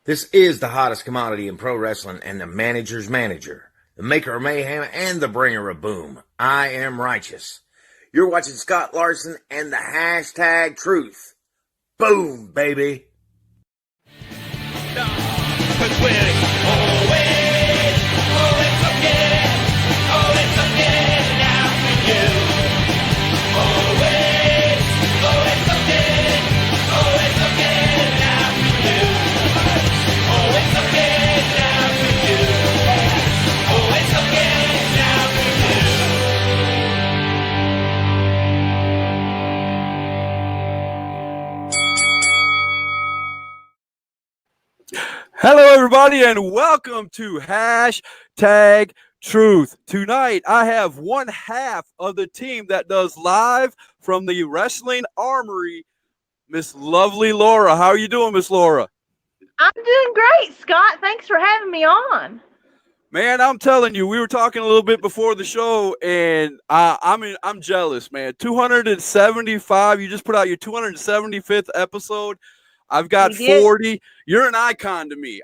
This is the hottest commodity in pro wrestling and the manager's manager, the maker of mayhem and the bringer of boom. I am righteous. You're watching Scott Larson and the hashtag truth. Boom, baby. Cause we're always okay. Always okay now for you. Always okay. Always okay now for you. Always okay now for you. Always okay now for you. Hello, everybody, and welcome to Hashtag Truth. Tonight, I have one half of the team that does live from the Wrestling Armory, Miss Lovely Lora. How are you doing, Miss Lora? I'm doing great, Scott. Thanks for having me on. Man, I'm telling you, we were talking a little bit before the show, and I'm jealous, man. 275. You just put out your 275th episode. I've got 40. You're an icon to me.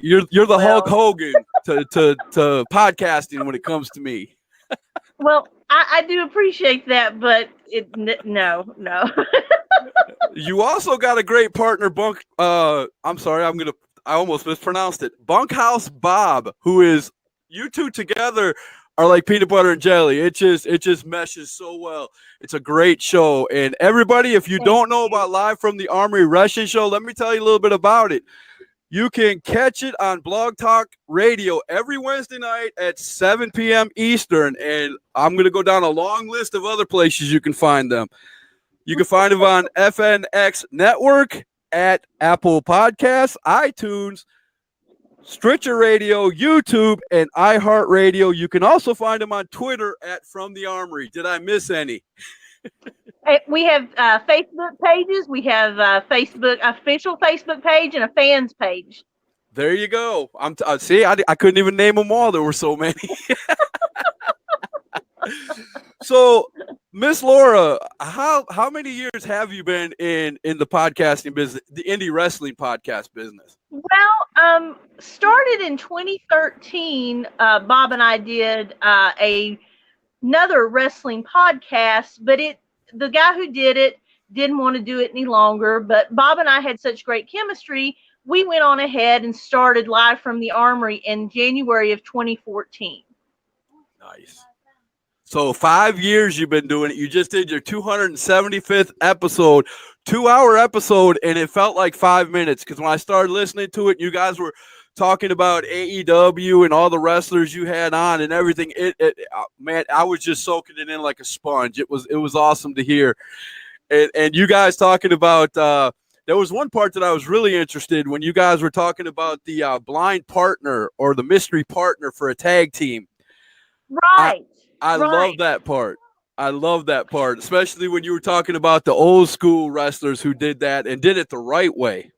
You're the Hulk Hogan to podcasting when it comes to me. Well, I do appreciate that, but no. You also got a great partner, Bunk. I'm sorry, I almost mispronounced it. Bunkhouse Bob, who is, you two together are like peanut butter and jelly. It just meshes so well. It's a great show. And everybody, if you don't know about Live from the Armory Wrestling Show, let me tell you a little bit about it. You can catch it on Blog Talk Radio every Wednesday night at 7 p.m. Eastern. And I'm going to go down a long list of other places you can find them. You can find them on FNX Network, at Apple Podcasts, iTunes, Stitcher Radio, YouTube, and iHeartRadio. You can also find them on Twitter at From the Armory. Did I miss any? We have Facebook pages. We have official Facebook page and a fans page. There you go. See, I couldn't even name them all. There were so many. So, Miss Lora, how many years have you been in the podcasting business, the indie wrestling podcast business? Well, started in 2013. Bob and I did another wrestling podcast, but the guy who did it didn't want to do it any longer. But Bob and I had such great chemistry, we went on ahead and started Live from the Armory in January of 2014. Nice. So 5 years you've been doing it. You just did your 275th episode, 2-hour episode, and it felt like 5 minutes because when I started listening to it, you guys were talking about AEW and all the wrestlers you had on and everything. Man, I was just soaking it in like a sponge. It was awesome to hear. And you guys talking about there was one part that I was really interested in when you guys were talking about the blind partner or the mystery partner for a tag team. Right. I love that part. I love that part, especially when you were talking about the old school wrestlers who did that and did it the right way.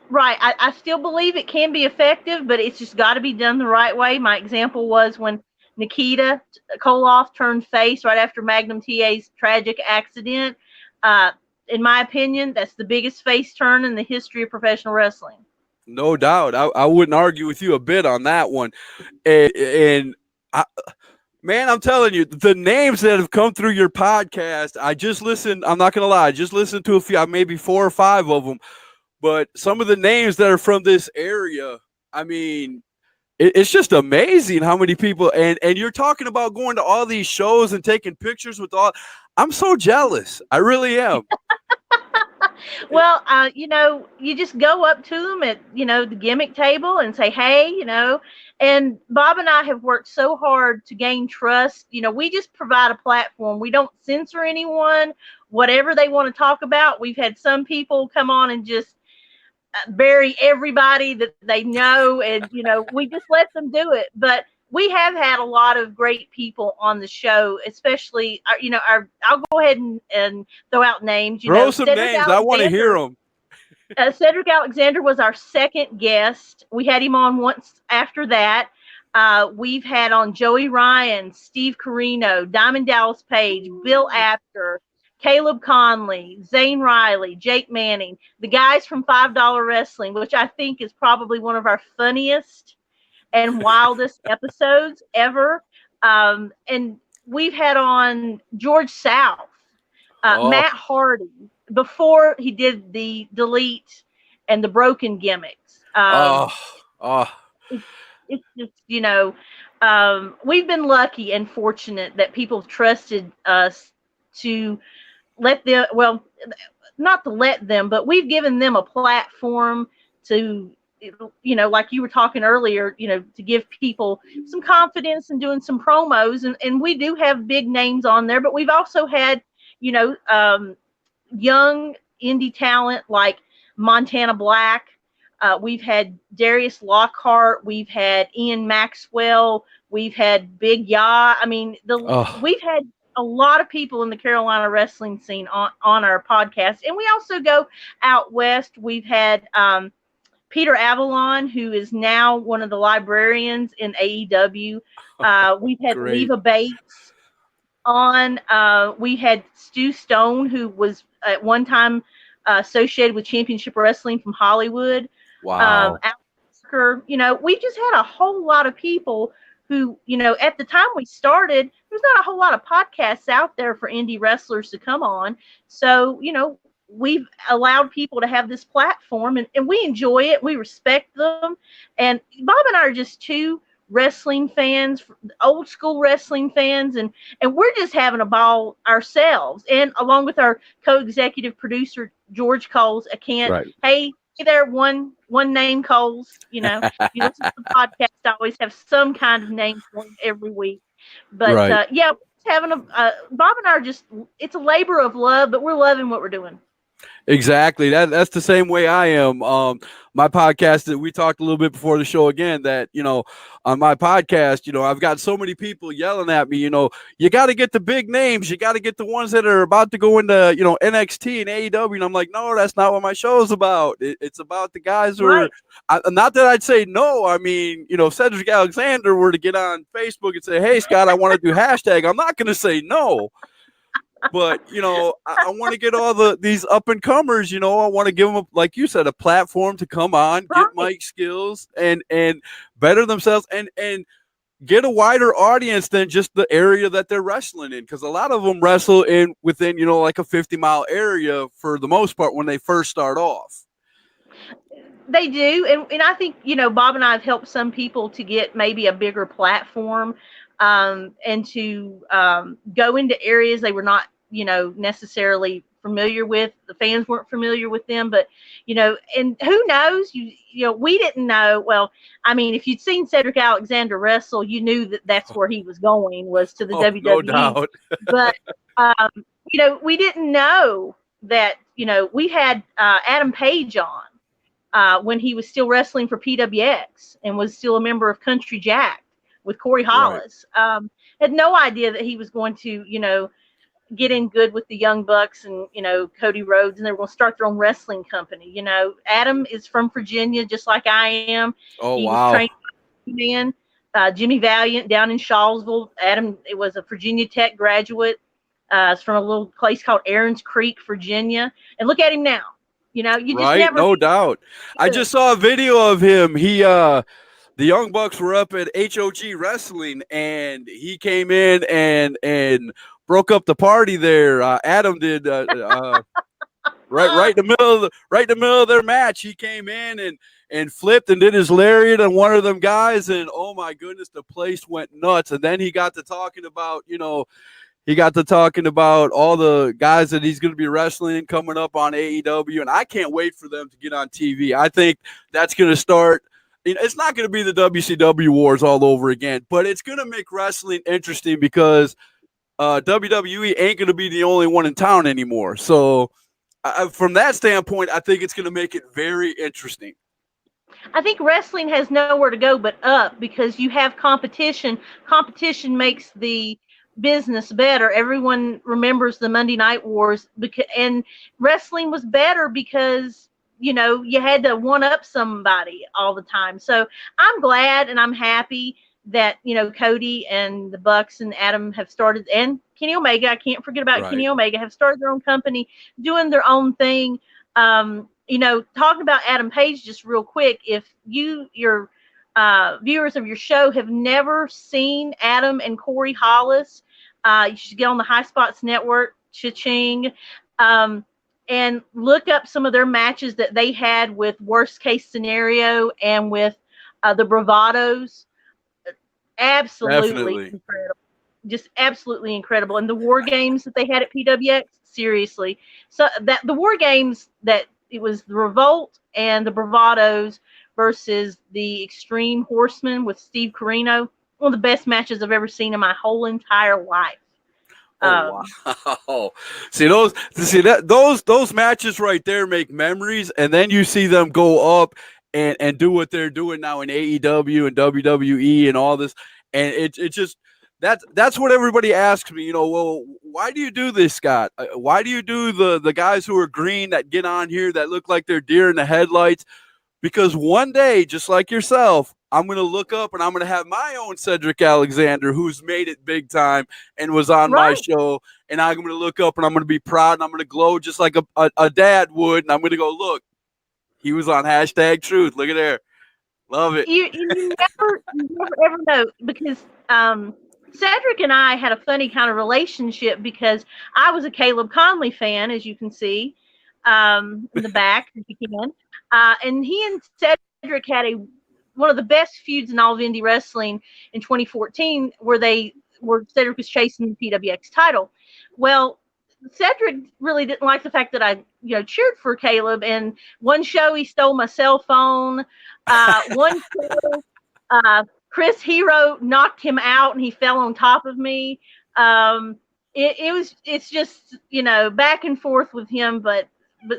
Right. I still believe it can be effective, but it's just got to be done the right way. My example was when Nikita Koloff turned face right after Magnum TA's tragic accident. In my opinion, that's the biggest face turn in the history of professional wrestling. No doubt. I wouldn't argue with you a bit on that one. Man, I'm telling you, the names that have come through your podcast, I just listened, I'm not going to lie, I just listened to a few, maybe 4 or 5 of them, but some of the names that are from this area, I mean, it's just amazing how many people, and you're talking about going to all these shows and taking pictures with all, I'm so jealous. I really am. Well, you just go up to them at, the gimmick table and say, hey, and Bob and I have worked so hard to gain trust. We just provide a platform. We don't censor anyone, whatever they want to talk about. We've had some people come on and just bury everybody that they know. And, we just let them do it. But we have had a lot of great people on the show, especially, I'll go ahead and throw out names. Throw some names. I want to hear them. Cedric Alexander was our second guest. We had him on once after that. We've had on Joey Ryan, Steve Corino, Diamond Dallas Page, Bill Apter, Caleb Conley, Zane Riley, Jake Manning, the guys from $5 Wrestling, which I think is probably one of our funniest and wildest episodes ever. And we've had on George South, Oh, Matt Hardy, before he did the delete and the broken gimmicks. oh, oh. It's just, we've been lucky and fortunate that people have trusted us to let them, well, not to let them, but we've given them a platform to, like you were talking earlier, to give people some confidence in doing some promos. And we do have big names on there, but we've also had, young indie talent like Montana Black. We've had Darius Lockhart. We've had Ian Maxwell. We've had Big Ya. I mean, Oh, we've had a lot of people in the Carolina wrestling scene on our podcast. And we also go out west. We've had Peter Avalon, who is now one of the librarians in AEW. We've had great. Leva Bates on. We had Stu Stone, who was at one time associated with Championship Wrestling from Hollywood. Wow. Alex Parker. We just had a whole lot of people who, at the time we started, there's not a whole lot of podcasts out there for indie wrestlers to come on. So, we've allowed people to have this platform, and we enjoy it. We respect them. And Bob and I are just two wrestling fans, old school wrestling fans, and we're just having a ball ourselves. And along with our co-executive producer George Coles, I can't. Right. Hey there, one name Coles. You listen to the podcast, I always have some kind of name for him every week. But Right. yeah, having a Bob and I are just, it's a labor of love, but we're loving what we're doing. Exactly. That's the same way I am. My podcast that we talked a little bit before the show again, that, on my podcast, I've got so many people yelling at me, you got to get the big names. You got to get the ones that are about to go into, NXT and AEW. And I'm like, no, that's not what my show is about. It's about the guys who are, not that I'd say no. I mean, if Cedric Alexander were to get on Facebook and say, hey, Scott, I want to do hashtag, I'm not going to say no. But I want to get all these up and comers. I want to give them, like you said, a platform to come on, get mic skills, and better themselves, and get a wider audience than just the area that they're wrestling in. Because a lot of them wrestle within like a 50-mile area for the most part when they first start off. They do, and I think Bob and I have helped some people to get maybe a bigger platform. And to go into areas they were not, necessarily familiar with. The fans weren't familiar with them, but and who knows? We didn't know. Well, I mean, if you'd seen Cedric Alexander wrestle, you knew that that's where he was going, was to the WWE. No doubt. But we didn't know that. We had Adam Page on when he was still wrestling for PWX and was still a member of Country Jack with Corey Hollis. Right. Had no idea that he was going to, get in good with the Young Bucks and, Cody Rhodes, and they were going to start their own wrestling company. Adam is from Virginia, just like I am. Oh, he wow. was trained by Jimmy Valiant down in Shawsville. Adam was a Virginia Tech graduate. It's from a little place called Aaron's Creek, Virginia. And look at him now. You just never. No doubt. I just saw a video of him. The Young Bucks were up at HOG Wrestling, and he came in and broke up the party there. Adam did right in the middle of their match. He came in and flipped and did his lariat on one of them guys, and oh my goodness, the place went nuts. And then he got to talking about all the guys that he's going to be wrestling coming up on AEW, and I can't wait for them to get on TV. I think that's going to start. It's not going to be the WCW wars all over again, but it's going to make wrestling interesting because WWE ain't going to be the only one in town anymore. So from that standpoint, I think it's going to make it very interesting. I think wrestling has nowhere to go but up because you have competition. Competition makes the business better. Everyone remembers the Monday Night Wars, and wrestling was better because you had to one up somebody all the time. So I'm glad and I'm happy that, Cody and the Bucks and Adam have started, and Kenny Omega, I can't forget about Right. Kenny Omega, have started their own company, doing their own thing. Talking about Adam Page just real quick, if your viewers of your show have never seen Adam and Corey Hollis, you should get on the High Spots Network, cha-ching, and look up some of their matches that they had with Worst Case Scenario and with the Bravados. Absolutely Definitely. incredible. Just absolutely incredible. And the war games that they had at PWX, seriously. So that the war games, that it was the Revolt and the Bravados versus the Extreme Horsemen with Steve Corino, one of the best matches I've ever seen in my whole entire life. Oh wow! those matches right there make memories, and then you see them go up and do what they're doing now in AEW and WWE and all this, and it just that's what everybody asks me. Well, why do you do this, Scott? Why do you do the guys who are green that get on here that look like they're deer in the headlights? Because one day, just like yourself, I'm going to look up and I'm going to have my own Cedric Alexander, who's made it big time and was on my show. And I'm going to look up and I'm going to be proud and I'm going to glow just like a dad would. And I'm going to go, look, he was on #Truth. Look at there. Love it. You never ever know, because Cedric and I had a funny kind of relationship, because I was a Caleb Conley fan, as you can see in the back, if you can. And he and Cedric had one of the best feuds in all of indie wrestling in 2014, where Cedric was chasing the PWX title. Well, Cedric really didn't like the fact that I, cheered for Caleb. And one show he stole my cell phone. One show, Chris Hero knocked him out and he fell on top of me. It's just, back and forth with him, but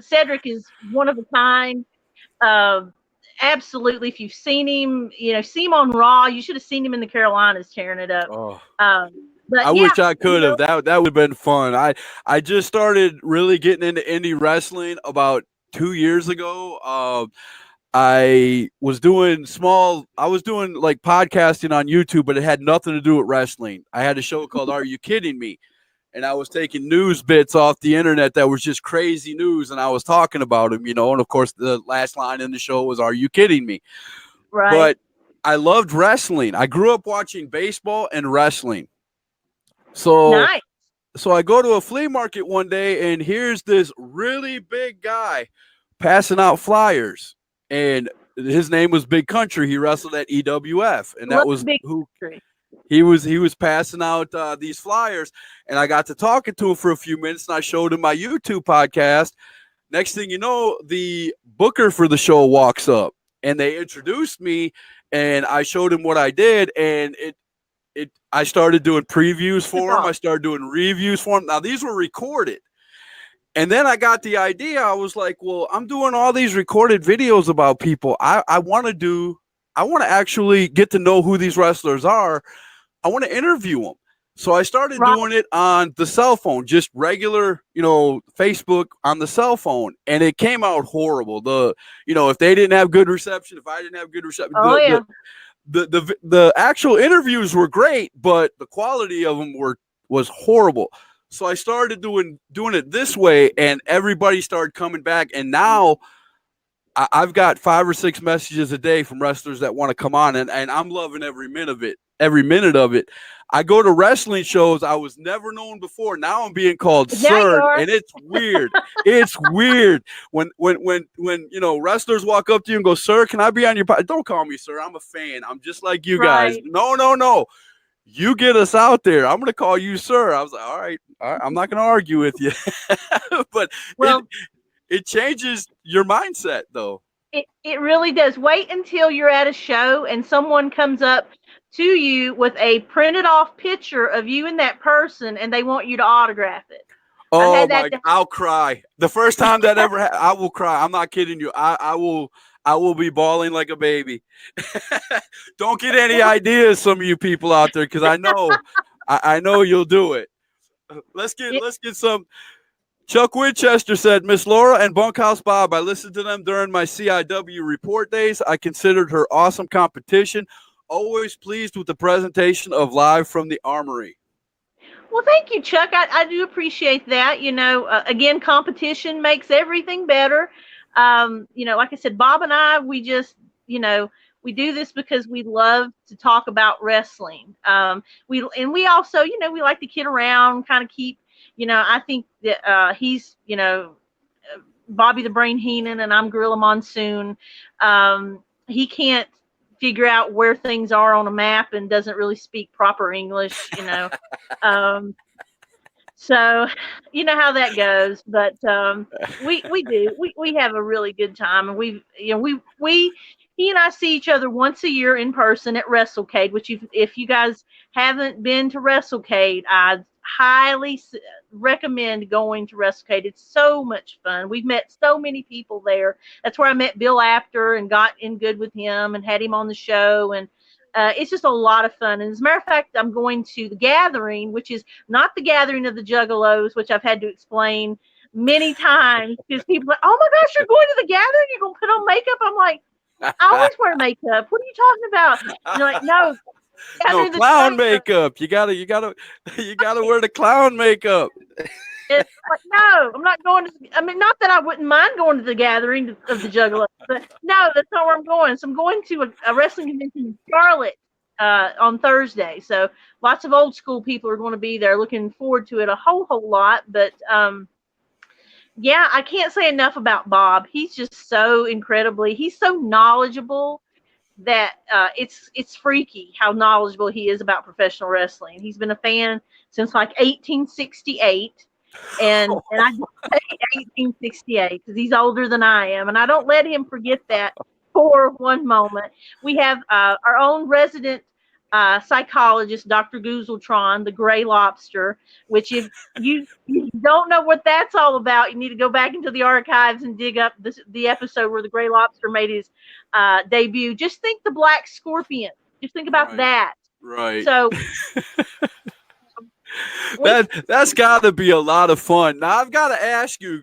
Cedric is one of a kind. Absolutely. If you've seen him, see him on Raw. You should have seen him in the Carolinas tearing it up. Oh. But I wish I could have. That would have been fun. I just started really getting into indie wrestling about 2 years ago. I was doing like podcasting on YouTube, but it had nothing to do with wrestling. I had a show called Are You Kidding Me? And I was taking news bits off the internet that was just crazy news, and I was talking about them, and of course the last line in the show was, "Are you kidding me?" Right. But I loved wrestling. I grew up watching baseball and wrestling. So, nice. So I go to a flea market one day, and here's this really big guy passing out flyers, and his name was Big Country. He wrestled at EWF, and that was who he was passing out these flyers. And I got to talking to him for a few minutes, and I showed him my YouTube podcast. Next thing you know, the booker for the show walks up, and they introduced me, and I showed him what I did, and I started doing previews for him. I started doing reviews for him. Now, these were recorded. And then I got the idea. I was like, well, I'm doing all these recorded videos about people. I want to actually get to know who these wrestlers are. I want to interview them. So I started doing it on the cell phone, just regular, Facebook on the cell phone. And it came out horrible. If they didn't have good reception, if I didn't have good reception, the actual interviews were great, but the quality of them was horrible. So I started doing it this way, and everybody started coming back. And now I've got 5 or 6 messages a day from wrestlers that want to come on, and I'm loving every minute of it. I go to wrestling shows. I was never known before. Now I'm being called sir, and it's weird. It's weird when wrestlers walk up to you and go, "Sir, can I be on your podcast?" Don't call me sir. I'm a fan. I'm just like you guys. No. You get us out there. I'm going to call you sir. I was like, all right. I'm not going to argue with you. But it changes your mindset, though. It really does. Wait until you're at a show and someone comes up to you with a printed off picture of you and that person, and they want you to autograph it. Oh my! I'll cry. The first time that ever happened, I will cry. I'm not kidding you. I will be bawling like a baby. Don't get any ideas, some of you people out there, because I know you'll do it. Let's get some. Chuck Winchester said, Miss Laura and Bunkhouse Bob, I listened to them during my CIW report days. I considered her awesome competition. always pleased with the presentation of Live from the Armory. Well, thank you, Chuck. I do appreciate that. Again, competition makes everything better. Like I said, Bob and I, we just, we do this because we love to talk about wrestling. We also, we like to kid around, kind of keep, I think that he's, Bobby the Brain Heenan and I'm Gorilla Monsoon. He can't figure out where things are on a map and doesn't really speak proper English, Um, so you know how that goes, but we have a really good time, and we he and I see each other once a year in person at WrestleCade. Which if you guys haven't been to WrestleCade, I highly recommend going to WrestleCade. It's so much fun. We've met so many people there. That's where I met Bill Apter and got in good with him and had him on the show, and it's just a lot of fun. And as a matter of fact, I'm going to the Gathering, which is not the Gathering of the Juggalos, which I've had to explain many times because people are like, oh my gosh, you're going to the Gathering? You're going to put on makeup? I'm like, I always wear makeup. What are you talking about? And they're like, no. No, clown makeup. You gotta wear the clown makeup. It's like, no, I'm not going to. I mean, not that I wouldn't mind going to the Gathering of the Juggalos, but no, that's not where I'm going. So I'm going to a wrestling convention in Charlotte on Thursday. So lots of old school people are going to be there. Looking forward to it a whole lot. But yeah, I can't say enough about Bob. He's just so he's so knowledgeable that it's freaky how knowledgeable he is about professional wrestling. He's been a fan since like 1868. And I say 1868 because he's older than I am, and I don't let him forget that for one moment. We have our own resident psychologist, Dr. Goozeltron, the Gray Lobster, which if you don't know what that's all about, you need to go back into the archives and dig up the episode where the Gray Lobster made his debut. Just think the Black Scorpion. Just think about that. Right. So that's got to be a lot of fun. Now I've got to ask you.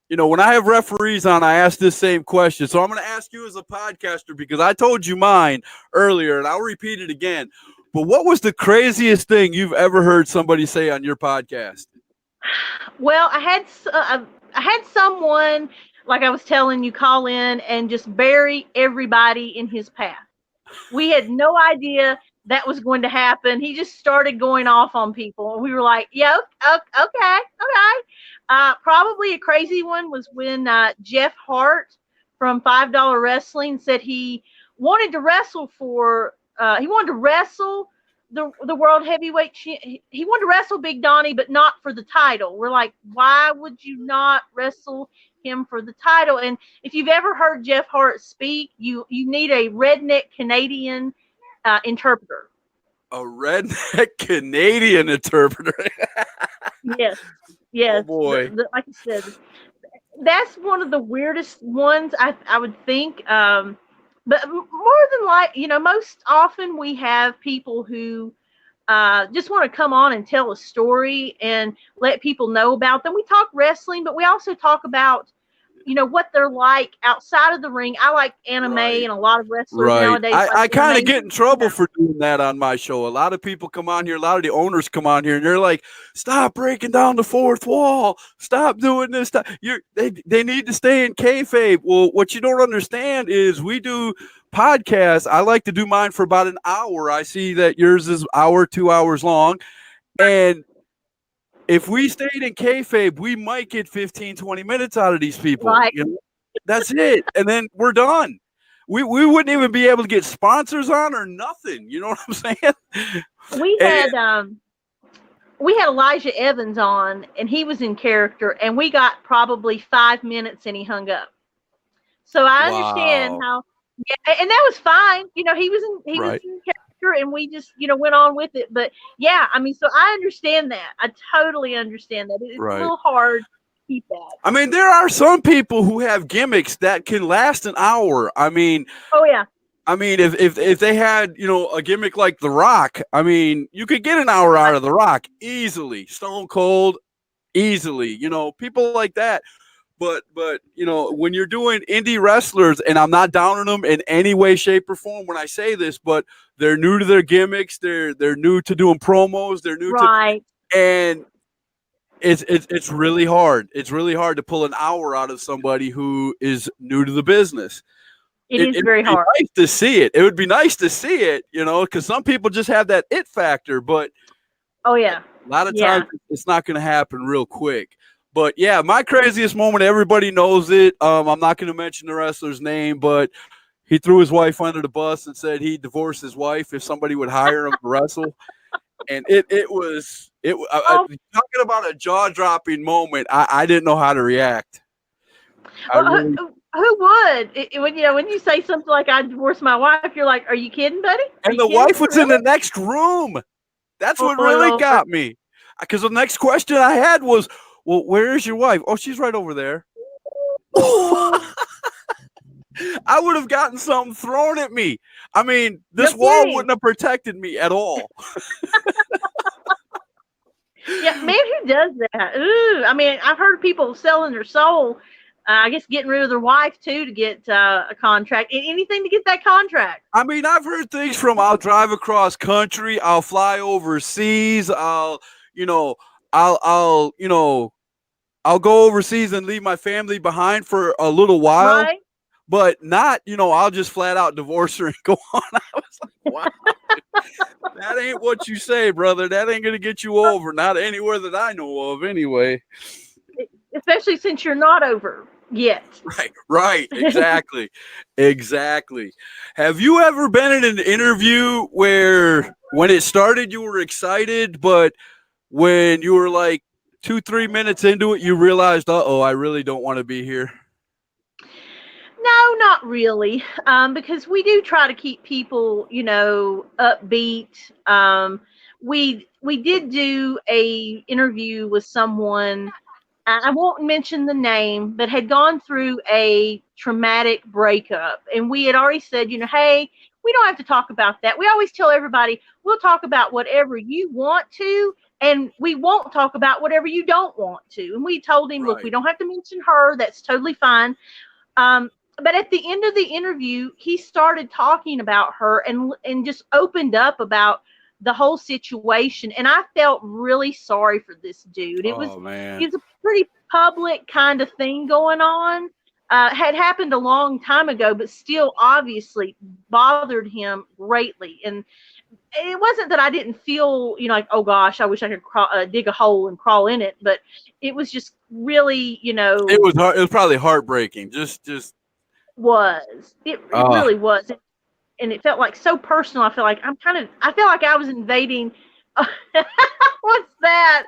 When I have referees on, I ask this same question. So I'm going to ask you as a podcaster because I told you mine earlier, and I'll repeat it again. But what was the craziest thing you've ever heard somebody say on your podcast? Well, I had someone, like I was telling you, call in and just bury everybody in his path. We had no idea that was going to happen. He just started going off on people, and we were like, "Yeah, okay." Probably a crazy one was when Jeff Hart from $5 Wrestling said he wanted to wrestle the world heavyweight. He wanted to wrestle Big Donnie, but not for the title. We're like, why would you not wrestle him for the title? And if you've ever heard Jeff Hart speak, you need a redneck Canadian interpreter. A redneck Canadian interpreter. Yes. Oh boy. Like I said, that's one of the weirdest ones I would think. But more than most often we have people who just want to come on and tell a story and let people know about them. We talk wrestling, but we also talk about what they're like outside of the ring. I like anime and a lot of wrestlers nowadays. I kind of get in trouble for doing that on my show. A lot of people come on here, a lot of the owners come on here, and they're like, "Stop breaking down the fourth wall. Stop doing this stuff. They need to stay in kayfabe." Well, what you don't understand is we do podcasts. I like to do mine for about an hour. I see that yours is hour, 2 hours long, and if we stayed in kayfabe, we might get 15, 20 minutes out of these people. Right. That's it. And then we're done. We wouldn't even be able to get sponsors on or nothing. You know what I'm saying? We had Elijah Evans on, and he was in character, and we got probably 5 minutes, and he hung up. So I understand how, and that was fine. He was in character. And we just, went on with it. But yeah, I mean, so I understand that. I totally understand that. It's a little hard to keep that. I mean, there are some people who have gimmicks that can last an hour. I mean, oh yeah. I mean, if they had, a gimmick like The Rock, I mean, you could get an hour out of The Rock easily. Stone Cold, easily. People like that. But when you're doing indie wrestlers, and I'm not downing them in any way, shape, or form when I say this, but they're new to their gimmicks, they're new to doing promos, they're new to, Right. and it's really hard. It's really hard to pull an hour out of somebody who is new to the business. It is It very would be hard. nice to see it. It would be nice to see it, because some people just have that it factor, but Oh yeah. a lot of Yeah. times it's not going to happen real quick. But yeah, my craziest moment, everybody knows it. I'm not going to mention the wrestler's name, but he threw his wife under the bus and said he'd divorce his wife if somebody would hire him to wrestle. And it was Oh, talking about a jaw dropping moment. I didn't know how to react. I well, really, who would? When you say something like "I divorced my wife," you're like, "Are you kidding, buddy? Are and you the kidding? wife was in Really?" the next room. That's what Oh, really Lord. got me. Because the next question I had was, well, where is your wife? Oh, she's right over there. I would have gotten something thrown at me. I mean, this No wall kidding. wouldn't have protected me at all. Yeah, man, who does that? Ooh, I mean, I've heard people selling their soul. I guess getting rid of their wife too to get a contract. Anything to get that contract. I mean, I've heard things from I'll drive across country, I'll fly overseas, I'll go overseas and leave my family behind for a little while, Right? but not, I'll just flat out divorce her and go on. I was like, wow, that ain't what you say, brother. That ain't gonna get you over. Not anywhere that I know of, anyway. Especially since you're not over yet. Right, exactly. Have you ever been in an interview where when it started you were excited, but when you were like 2-3 minutes into it, you realized, uh-oh, I really don't want to be here? No, not really, because we do try to keep people, upbeat. We did do a interview with someone. I won't mention the name, but had gone through a traumatic breakup, and we had already said, hey, we don't have to talk about that. We always tell everybody we'll talk about whatever you want to, and we won't talk about whatever you don't want to. And we told him, look, we Right. don't have to mention her. That's totally fine. But at the end of the interview, he started talking about her and just opened up about the whole situation. And I felt really sorry for this dude. Oh, man. It was a pretty public kind of thing going on. Had happened a long time ago, but still obviously bothered him greatly. And it wasn't that I didn't feel, like, oh gosh, I wish I could dig a hole and crawl in it. But it was just really, It was hard. It was probably heartbreaking. Just it really was, and it felt like so personal. I feel like I feel like I was invading. What's that?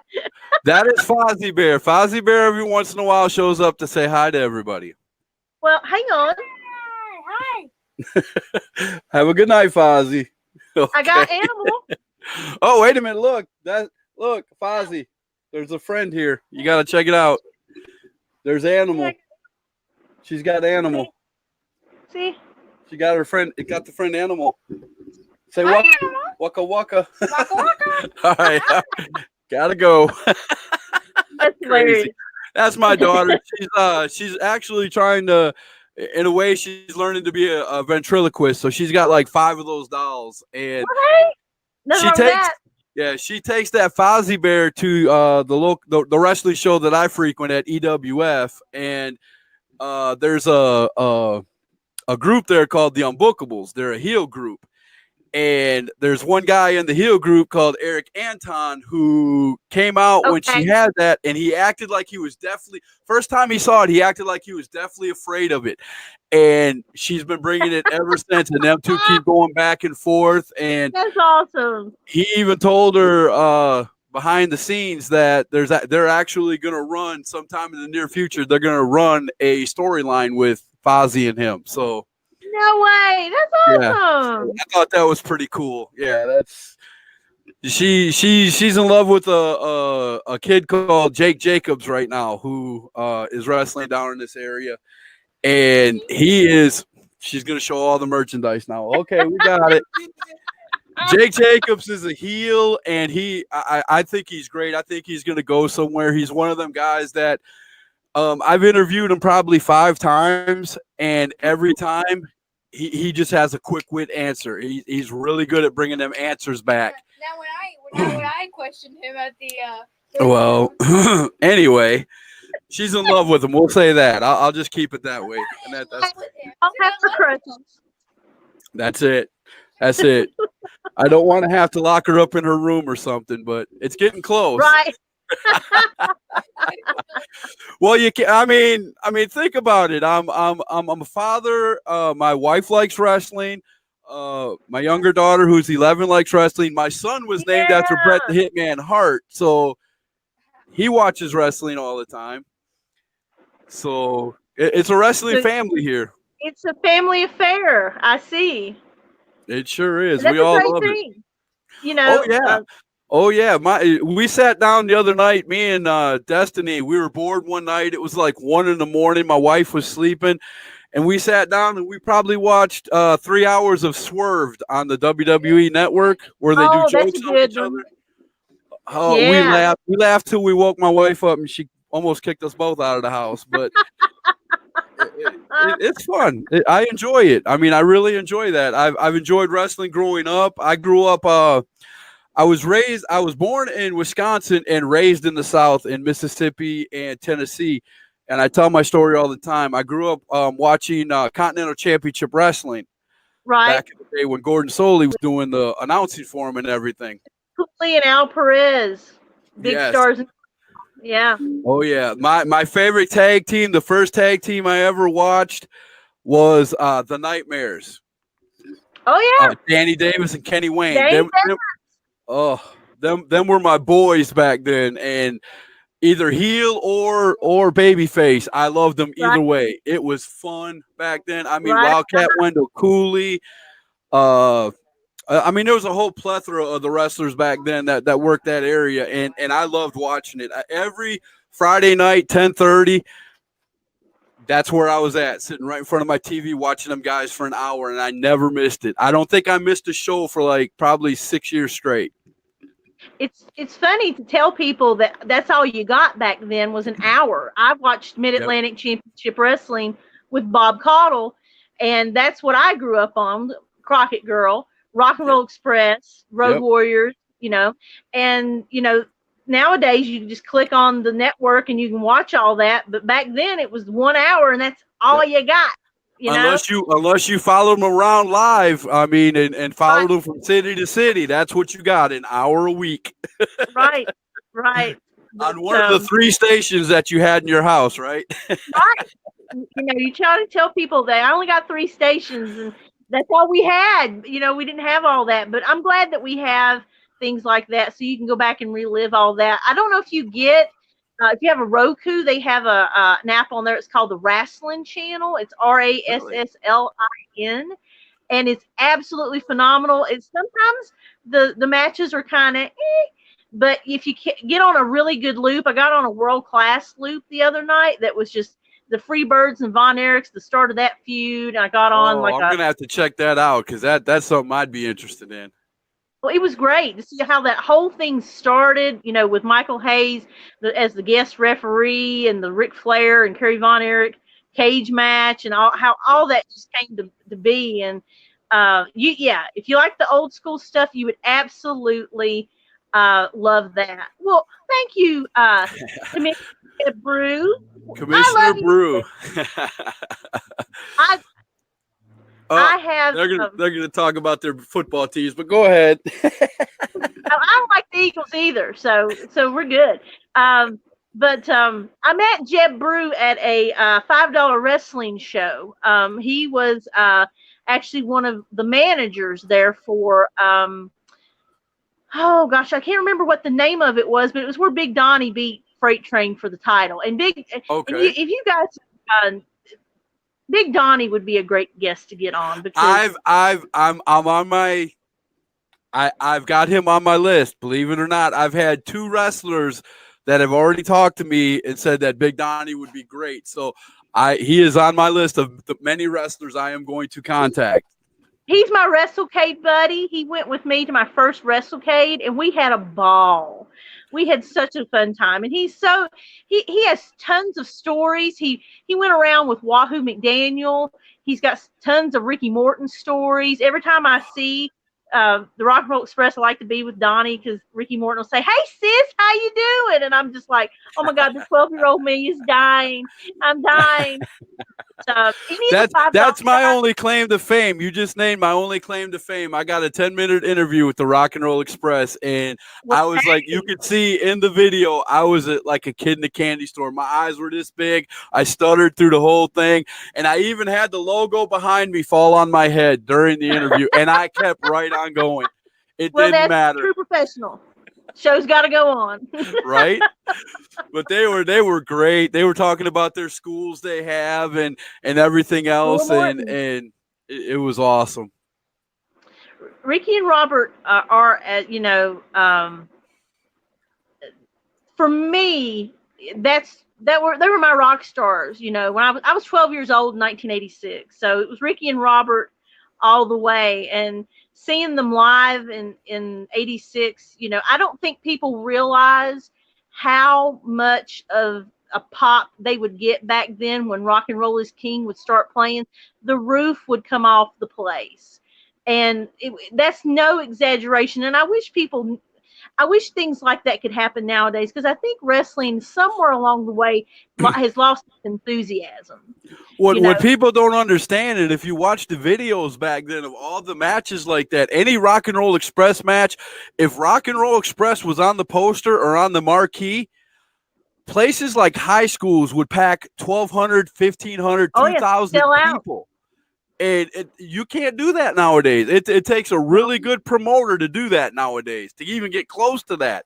that is Fozzie Bear. Fozzie Bear every once in a while shows up to say hi to everybody. Well, hang on. Have a good night, Fozzie. I got Okay. animal. Oh, wait a minute. Look, Fozzie. There's a friend here. You got to check it out. There's Animal. She's got Animal. See? She got her friend. It got the friend Animal. Say waka waka waka. Waka waka. All right. Gotta go. That's hilarious. Crazy. That's my daughter. She's actually trying to, in a way, she's learning to be a ventriloquist. So she's got like 5 of those dolls, and Okay. Nothing she wrong with takes that. yeah, she takes that Fozzie Bear to the wrestling show that I frequent at EWF, and there's a group there called the Unbookables. They're a heel group. And there's one guy in the heel group called Eric Anton who came out when she Okay. had that, and he acted like he was definitely, first time he saw it, he acted like he was definitely afraid of it. And she's been bringing it ever since, and them two keep going back and forth. And That's awesome. he even told her behind the scenes that they're actually going to run sometime in the near future. They're going to run a storyline with Fozzie and him. So No way. That's yeah, awesome. I thought that was pretty cool. Yeah, that's she's in love with a kid called Jake Jacobs right now who is wrestling down in this area, and she's going to show all the merchandise now. Okay, we got it. Jake Jacobs is a heel, and I think he's great. I think he's going to go somewhere. He's one of them guys that I've interviewed him probably 5 times, and every time he just has a quick wit answer. He's really good at bringing them answers back. Now when I questioned him at the Well, anyway, she's in love with him. We'll say that. I'll just keep it that way. And I'll have to crutches. that's it. That's it. I don't want to have to lock her up in her room or something, but it's getting close. Right. Well, you can. I mean, think about it. I'm a father. My wife likes wrestling. My younger daughter, who's 11, likes wrestling. My son was named after Bret the Hitman Hart, so he watches wrestling all the time. So it's a wrestling family here. It's a family affair. I see. It sure is. That's We all a great love it. thing. You know. Oh yeah. Oh yeah, we sat down the other night. Me and Destiny, we were bored one night. It was like 1 a.m. My wife was sleeping, and we sat down and we probably watched 3 hours of Swerved on the WWE Network, where they do jokes on each other. Oh, Yeah. we laughed till we woke my wife up, and she almost kicked us both out of the house. But it's fun. I enjoy it. I mean, I really enjoy that. I've enjoyed wrestling growing up. I grew up. I was born in Wisconsin and raised in the South in Mississippi and Tennessee. And I tell my story all the time. I grew up watching Continental Championship Wrestling back in the day when Gordon Soley was doing the announcing for him and everything. Cooley and Al Perez, big stars. Yeah. Oh yeah, my favorite tag team, the first tag team I ever watched, was the Nightmares. Oh yeah, Danny Davis and Kenny Wayne. Them were my boys back then, and either heel or babyface. I loved them either way. It was fun back then. I mean, Wildcat Wendell Cooley. I mean, there was a whole plethora of the wrestlers back then that worked that area, and I loved watching it. Every Friday night, 10:30, that's where I was at, sitting right in front of my TV watching them guys for an hour, and I never missed it. I don't think I missed a show for like probably 6 years straight. It's funny to tell people that that's all you got back then was an hour. I watched Mid-Atlantic Championship Wrestling with Bob Caudle, and that's what I grew up on, Crockett Girl, Rock and Roll Express, Road Warriors, you know. And, you know, nowadays you can just click on the network and you can watch all that. But back then it was 1 hour and that's all you got. You unless you followed them around live, I mean, and followed them from city to city, that's what you got, an hour a week. Right. On one of the 3 stations that you had in your house, right? Right. You know, you try to tell people that I only got 3 stations and that's all we had. You know, we didn't have all that, but I'm glad that we have things like that so you can go back and relive all that. I don't know if you get if you have a Roku, they have an app on there. It's called the Wrestling Channel. It's RASSLIN, and it's absolutely phenomenal. It's sometimes the matches are kind of, but if you get on a really good loop, I got on a world class loop the other night that was just the Freebirds and Von Erichs, the start of that feud. And I got on I'm gonna have to check that out because that's something I'd be interested in. Well, it was great to see how that whole thing started, you know, with Michael Hayes as the guest referee and the Ric Flair and Kerry Von Erich cage match and how all that just came to be. And if you like the old school stuff, you would absolutely love that. Well, thank you, Commissioner Brew. Commissioner Brew. I have. They're gonna talk about their football teams, but go ahead. I don't like the Eagles either, so we're good. But I met Jeb Brew at a $5 wrestling show. He was actually one of the managers there for. Oh gosh, I can't remember what the name of it was, but it was where Big Donnie beat Freight Train for the title. And if you guys. Big Donnie would be a great guest to get on because I've got him on my list. Believe it or not, I've had 2 wrestlers that have already talked to me and said that Big Donnie would be great. So he is on my list of the many wrestlers I am going to contact. He's my WrestleCade buddy. He went with me to my first WrestleCade and we had a ball. we had such a fun time. And he has tons of stories. He went around with Wahoo McDaniel. He's got tons of Ricky Morton stories. Every time I see the Rock and Roll Express, I like to be with Donnie because Ricky Morton will say, "Hey sis, how you doing?" And I'm just like, "Oh my God, the 12-year-old me is dying. I'm dying." He needs a That's $5 my guy. only claim to fame. You just named my only claim to fame. I got a 10-minute interview with the Rock and Roll Express, and Well, I was like, you could see in the video, I was like a kid in a candy store. My eyes were this big. I stuttered through the whole thing, and I even had the logo behind me fall on my head during the interview, and I kept right on going. It well, didn't that's matter, true professional. Show's got to go on. right? But they were great. They were talking about their schools they have and everything School of else, and Morton. it was awesome. Ricky and Robert are, for me, they were my rock stars. When I was 12 years old in 1986, so it was Ricky and Robert all the way, and seeing them live in '86. I don't think people realize how much of a pop they would get back then when Rock and Roll is King would start playing. The roof would come off the place, and that's no exaggeration. And I wish things like that could happen nowadays because I think wrestling somewhere along the way has lost its enthusiasm. What people don't understand, and if you watch the videos back then of all the matches like that, any Rock and Roll Express match, if Rock and Roll Express was on the poster or on the marquee, places like high schools would pack 1,200, 1,500, Oh yeah, 2,000 sell out. people. And you can't do that nowadays. It takes a really good promoter to do that nowadays, to even get close to that.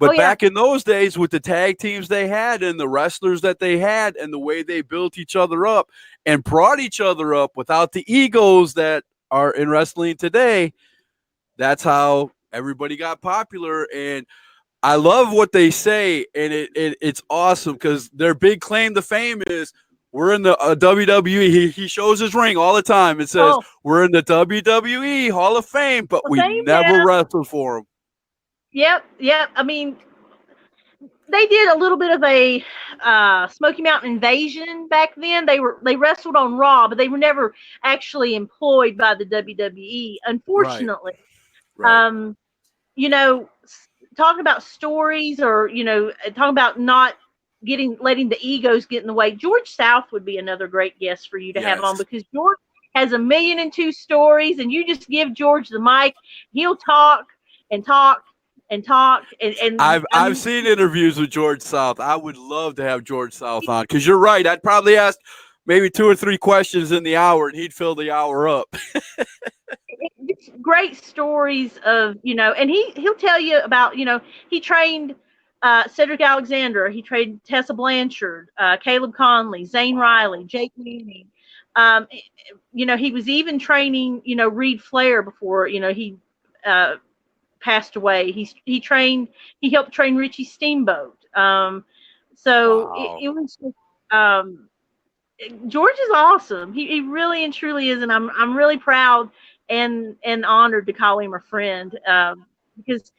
Oh But yeah. back in those days, with the tag teams they had and the wrestlers that they had and the way they built each other up and brought each other up without the egos that are in wrestling today, that's how everybody got popular. And I love what they say, and it's awesome because their big claim to fame is we're in the WWE. He shows his ring all the time. It says we're in the WWE Hall of Fame, but we never wrestled for them. Yep. I mean, they did a little bit of a Smoky Mountain Invasion back then. They wrestled on Raw, but they were never actually employed by the WWE, unfortunately. Right. Talking about stories or talking about not letting the egos get in the way. George South would be another great guest for you to have on because George has 1,000,002 stories, and you just give George the mic, he'll talk and talk and talk. And I've seen interviews with George South. I would love to have George South on because you're right. I'd probably ask maybe 2 or 3 questions in the hour, and he'd fill the hour up. Great stories of and he'll tell you about he trained Cedric Alexander, he trained Tessa Blanchard, Caleb Conley, Zane Riley, Jake Manning. He was even training Reed Flair before he passed away. He helped train Richie Steamboat. It was just, George is awesome. He really and truly is, and I'm really proud and honored to call him a friend because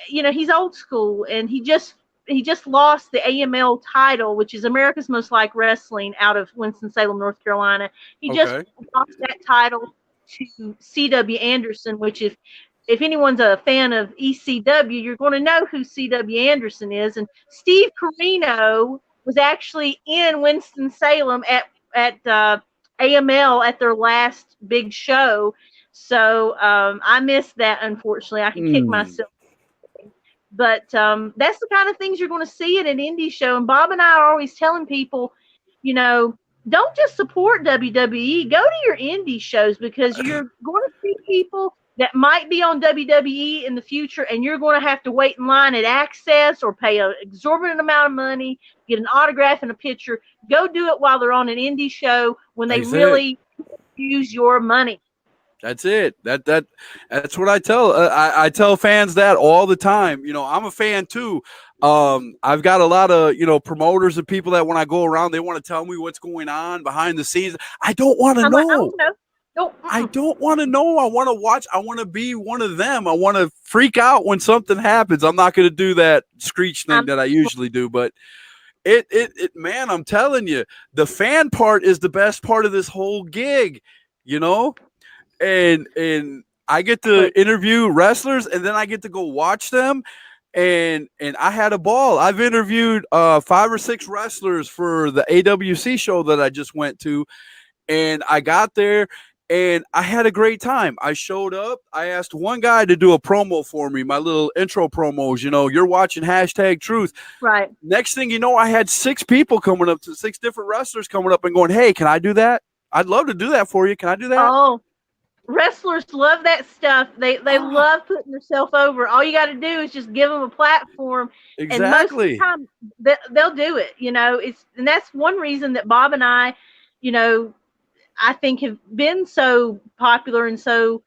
he's old school, and he just lost the AML title, which is America's Most Liked Wrestling, out of Winston-Salem, North Carolina. He just lost that title to C.W. Anderson, which if anyone's a fan of ECW, you're going to know who C.W. Anderson is. And Steve Corino was actually in Winston-Salem at AML at their last big show. So I missed that, unfortunately. I can kick myself. But that's the kind of things you're going to see at an indie show. And Bob and I are always telling people, don't just support WWE. Go to your indie shows because you're going to see people that might be on WWE in the future, and you're going to have to wait in line at Access or pay an exorbitant amount of money, get an autograph and a picture. Go do it while they're on an indie show when they really use your money. That's it. That's what I tell. I tell fans that all the time. I'm a fan too. I've got a lot of promoters and people that when I go around, they want to tell me what's going on behind the scenes. I don't want to know. Oh, I don't want to know. I want to watch. I want to be one of them. I want to freak out when something happens. I'm not going to do that screech thing that I usually do, but man, I'm telling you, the fan part is the best part of this whole gig, you know? And I get to interview wrestlers, and then I get to go watch them, and I had a ball. I've interviewed 5 or 6 wrestlers for the AWC show that I just went to, and I got there and I had a great time. I showed up. I asked one guy to do a promo for me, my little intro promos. You're watching #Truth. right. Next thing you know, I had 6 people coming up to 6 different wrestlers coming up and going, "Hey, can I do that? I'd love to do that for you. Can I do that?" Oh, wrestlers love that stuff. They love putting themselves over. All you got to do is just give them a platform, and most of the Exactly. time they'll do it. And that's one reason that Bob and I, I think have been so popular and so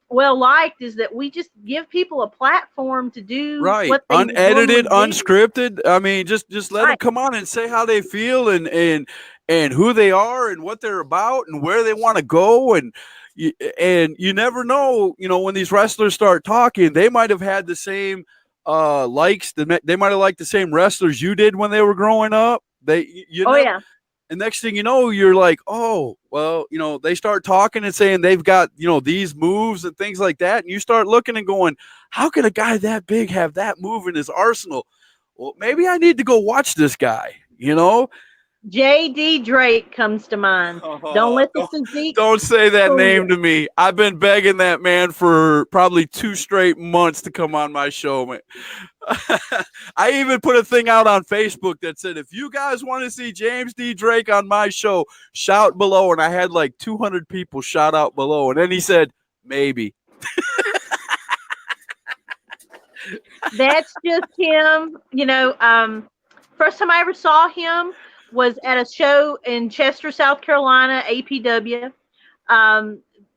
well liked, is that we just give people a platform to do Right. what they would Unedited, normally do. unscripted. I mean, just let them Right. come on and say how they feel and who they are and what they're about and where they want to go. And you never know, when these wrestlers start talking, they might have had the same likes. They might have liked the same wrestlers you did when they were growing up. Yeah. And next thing you know, you're like, oh, well, they start talking and saying they've got, these moves and things like that. And you start looking and going, how can a guy that big have that move in his arsenal? Well, maybe I need to go watch this guy, J.D. Drake comes to mind. Don't let the physique. Don't say that fool name you. to me. I've been begging that man for probably 2 straight months to come on my show, man. I even put a thing out on Facebook that said, if you guys want to see James D. Drake on my show, shout below. And I had like 200 people shout out below. And then he said, maybe. That's just him. First time I ever saw him was at a show in Chester, South Carolina, APW.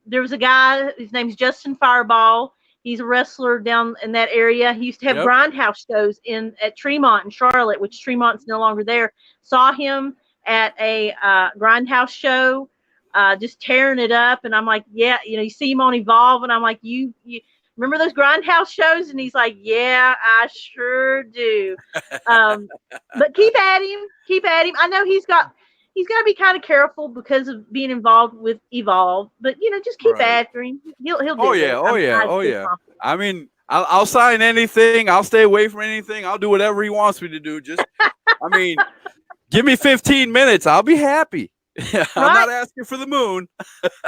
There was a guy, his name's Justin Fireball. He's a wrestler down in that area. He used to have grindhouse shows at Tremont in Charlotte, which Tremont's no longer there. Saw him at a grindhouse show, just tearing it up. And I'm like, yeah, you see him on Evolve, and I'm like, you remember those grindhouse shows? And he's like, yeah, I sure do. But keep at him. I know he's got to be kind of careful because of being involved with Evolve, but just keep after him. He'll do it. Oh yeah. I mean, I'll sign anything. I'll stay away from anything. I'll do whatever he wants me to do. Just, I mean, give me 15 minutes. I'll be happy. I'm not asking for the moon.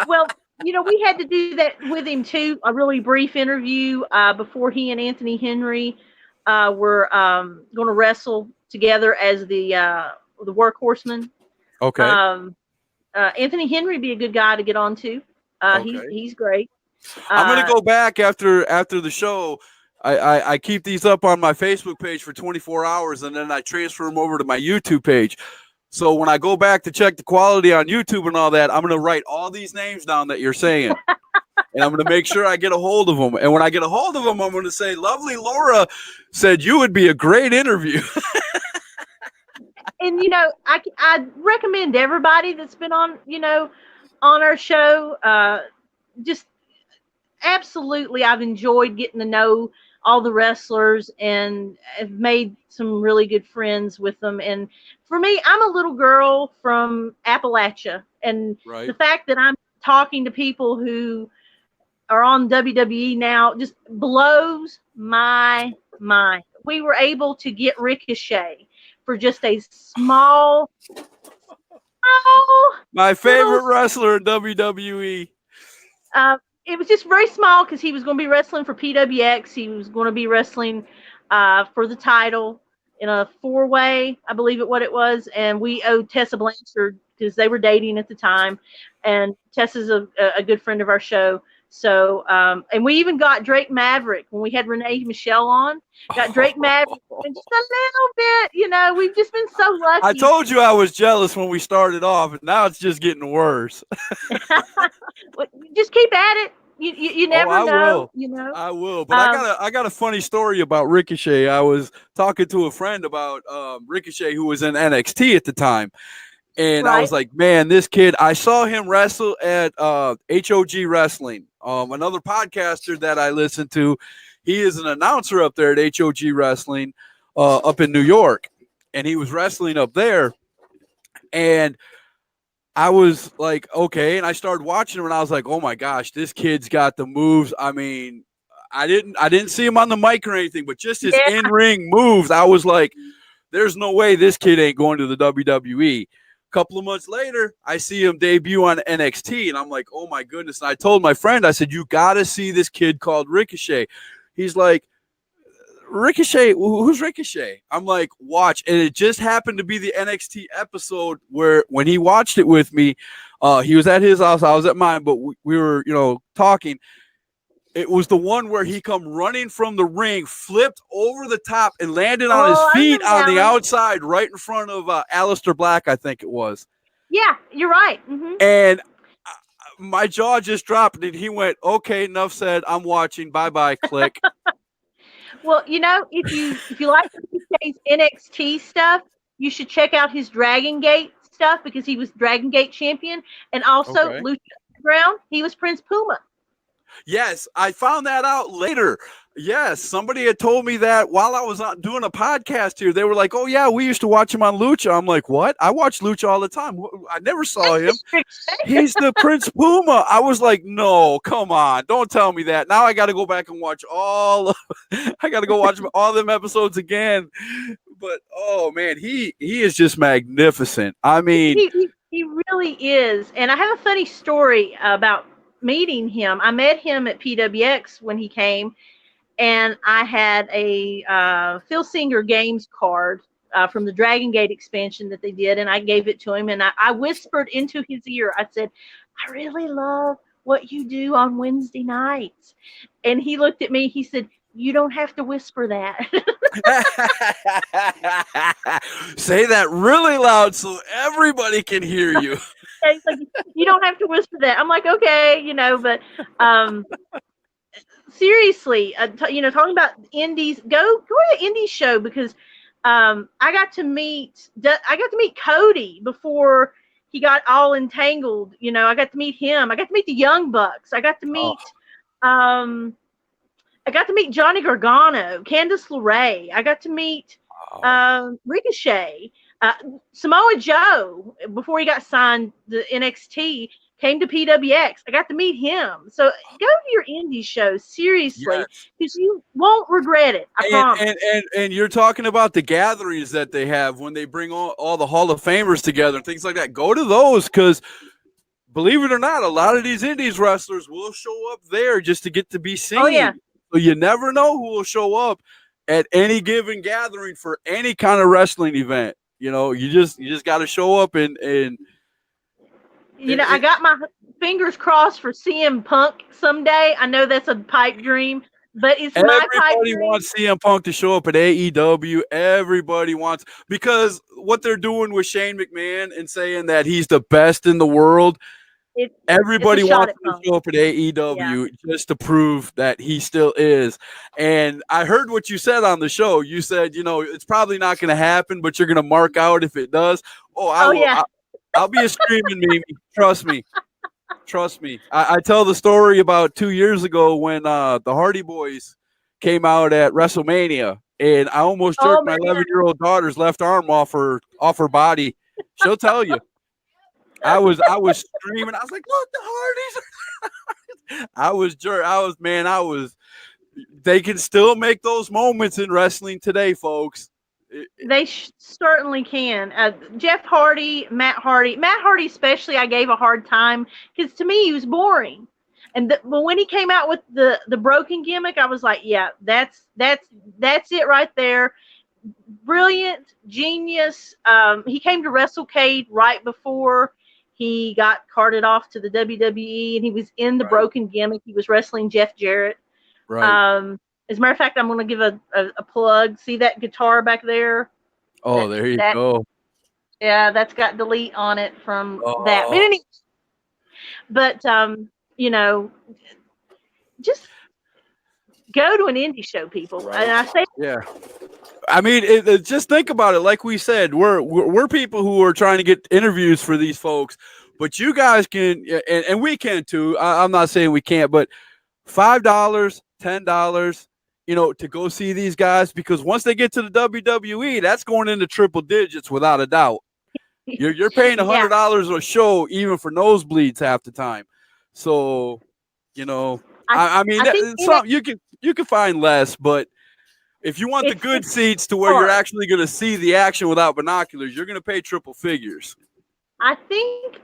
Well, we had to do that with him too. A really brief interview before he and Anthony Henry were going to wrestle together as the workhorsemen. Okay. Anthony Henry would be a good guy to get on to. He's great. I'm gonna go back after the show. I keep these up on my Facebook page for 24 hours, and then I transfer them over to my YouTube page. So when I go back to check the quality on YouTube and all that, I'm gonna write all these names down that you're saying, and I'm gonna make sure I get a hold of them. And when I get a hold of them, I'm gonna say, "Lovely Lora said you would be a great interview." And I recommend everybody that's been on our show. Just absolutely, I've enjoyed getting to know all the wrestlers and have made some really good friends with them. And for me, I'm a little girl from Appalachia, and the fact that I'm talking to people who are on WWE now just blows my mind. We were able to get Ricochet for just a small, my favorite wrestler in WWE. It was just very small because he was going to be wrestling for PWX. He was going to be wrestling for the title in a 4-way, I believe what it was. And we owed Tessa Blanchard because they were dating at the time. And Tessa's a good friend of our show. So, and we even got Drake Maverick when we had Renee Michelle on. Got Drake Maverick and just a little bit, we've just been so lucky. I told you I was jealous when we started off, and now it's just getting worse. Just keep at it. You never know. I will. But I got a funny story about Ricochet. I was talking to a friend about Ricochet, who was in NXT at the time. And I was like, man, this kid, I saw him wrestle at HOG Wrestling, another podcaster that I listen to. He is an announcer up there at HOG Wrestling up in New York. And he was wrestling up there. And I was like, okay. And I started watching him and I was like, oh my gosh, this kid's got the moves. I mean, I didn't see him on the mic or anything, but just his in-ring moves, I was like, there's no way this kid ain't going to the WWE. A couple of months later, I see him debut on NXT, and I'm like, oh my goodness. And I told my friend, I said, you got to see this kid called Ricochet. He's like, Ricochet? Who's Ricochet? I'm like, watch. And it just happened to be the NXT episode where when he watched it with me, he was at his house, I was at mine, but we were, talking. It was the one where he come running from the ring, flipped over the top, and landed on his feet on the outside right in front of Aleister Black, I think it was. Yeah, you're right. Mm-hmm. And my jaw just dropped, and he went, okay, enough said. I'm watching. Bye-bye, click. Well, if you like his NXT stuff, you should check out his Dragon Gate stuff because he was Dragon Gate champion. And also Lucha Underground, he was Prince Puma. Yes, I found that out later. Yes, somebody had told me that while I was doing a podcast here. They were like, oh, yeah, we used to watch him on Lucha. I'm like, what? I watch Lucha all the time. I never saw him. He's the Prince Puma. I was like, no, come on. Don't tell me that. Now I got to go back and watch I got to go watch all them episodes again. But, oh, man, he is just magnificent. I mean. He really is. And I have a funny story about meeting him. I met him at PWX when he came, and I had a Phil Singer Games card from the Dragon Gate expansion that they did, and I gave it to him, and I whispered into his ear. I said, I really love what you do on Wednesday nights. And he looked at me. He said, you don't have to whisper that. Say that really loud so everybody can hear you. He's like, you don't have to whisper that. I'm like, okay, but seriously, talking about indies, go to the indie show because I got to meet Cody before he got all entangled. I got to meet him. I got to meet the Young Bucks. I got to meet Johnny Gargano, Candice LeRae. I got to meet Ricochet. Samoa Joe, before he got signed to NXT, came to PWX. I got to meet him. So go to your indie show, seriously, because you won't regret it. I promise. And you're talking about the gatherings that they have when they bring all the Hall of Famers together and things like that. Go to those because, believe it or not, a lot of these indies wrestlers will show up there just to get to be seen. Oh, yeah. So you never know who will show up at any given gathering for any kind of wrestling event. You just got to show up and I got my fingers crossed for CM Punk someday. I know that's a pipe dream, but it's my pipe dream. Everybody wants CM Punk to show up at AEW. Everybody wants, because what they're doing with Shane McMahon and saying that he's the best in the world. Everybody wants to show up at AEW just to prove that he still is. And I heard what you said on the show. You said, it's probably not going to happen, but you're going to mark out if it does. I'll be a screaming Mimi. Trust me. I tell the story about 2 years ago when the Hardy Boys came out at WrestleMania, and I almost jerked my 11-year-old daughter's left arm off her body. She'll tell you. I was screaming. I was like, look, the Hardys. They can still make those moments in wrestling today, folks. They certainly can. Jeff Hardy, Matt Hardy especially, I gave a hard time because to me he was boring. But when he came out with the broken gimmick, I was like, yeah, that's it right there. Brilliant, genius. He came to WrestleCade right before he got carted off to the WWE, and he was in the broken gimmick. He was wrestling Jeff Jarrett. Right. As a matter of fact, I'm going to give a plug. See that guitar back there? Oh, there you go. Yeah, that's got delete on it from that. But just go to an indie show, people. And I say, I mean, just think about it. Like we said, we're people who are trying to get interviews for these folks, but you guys can, and we can too. I'm not saying we can't, but $5, $10, to go see these guys, because once they get to the WWE, that's going into triple digits without a doubt. You're paying Yeah. $100 a show, even for nosebleeds half the time. So, I mean, I think you can find less, but if you want the good seats to where you're actually going to see the action without binoculars, you're going to pay triple figures. I think